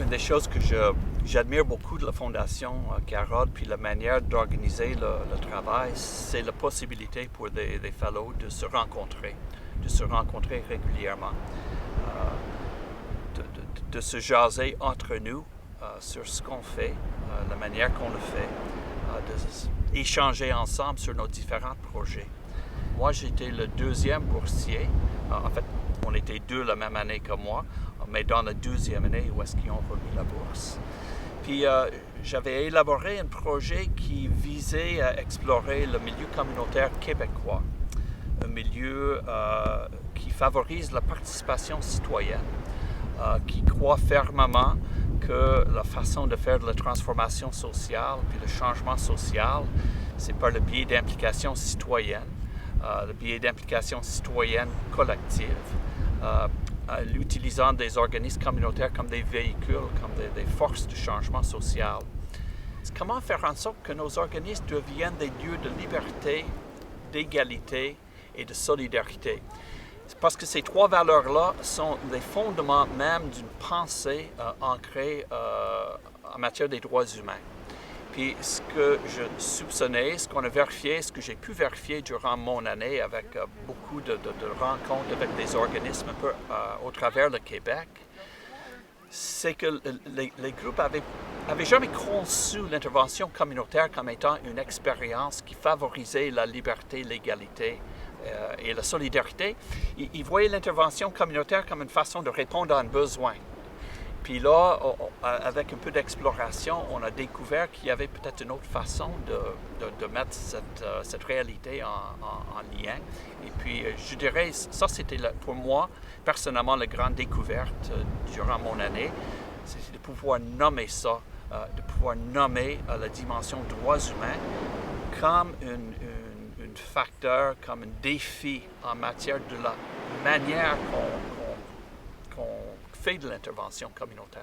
une des choses que j'admire beaucoup de la Fondation Carole, puis la manière d'organiser le travail, c'est la possibilité pour des fellows de se rencontrer régulièrement, de se jaser entre nous sur ce qu'on fait, la manière qu'on le fait, d'échanger ensemble sur nos différents projets. Moi, j'étais le deuxième boursier. En fait, on était deux la même année que moi, mais dans la deuxième année où est-ce qu'ils ont remis la bourse. Puis j'avais élaboré un projet qui visait à explorer le milieu communautaire québécois, un milieu qui favorise la participation citoyenne, qui croit fermement que la façon de faire de la transformation sociale puis le changement social, c'est par le biais d'implication citoyenne, le biais d'implication citoyenne collective, l'utilisant des organismes communautaires comme des véhicules, comme des forces de changement social. Comment faire en sorte que nos organismes deviennent des lieux de liberté, d'égalité et de solidarité? Parce que ces trois valeurs-là sont les fondements même d'une pensée ancrée en matière des droits humains. Puis ce que je soupçonnais, ce qu'on a vérifié, ce que j'ai pu vérifier durant mon année avec beaucoup de rencontres avec des organismes un peu au travers le Québec, c'est que les groupes avaient jamais conçu l'intervention communautaire comme étant une expérience qui favorisait la liberté, l'égalité et la solidarité. Ils voyaient l'intervention communautaire comme une façon de répondre à un besoin. Puis là, avec un peu d'exploration, on a découvert qu'il y avait peut-être une autre façon de mettre cette réalité en lien. Et puis, je dirais, ça c'était pour moi, personnellement, la grande découverte durant mon année, c'est de pouvoir nommer ça, de pouvoir nommer la dimension droits humains comme un facteur, comme un défi en matière de la manière qu'on fait de l'intervention communautaire.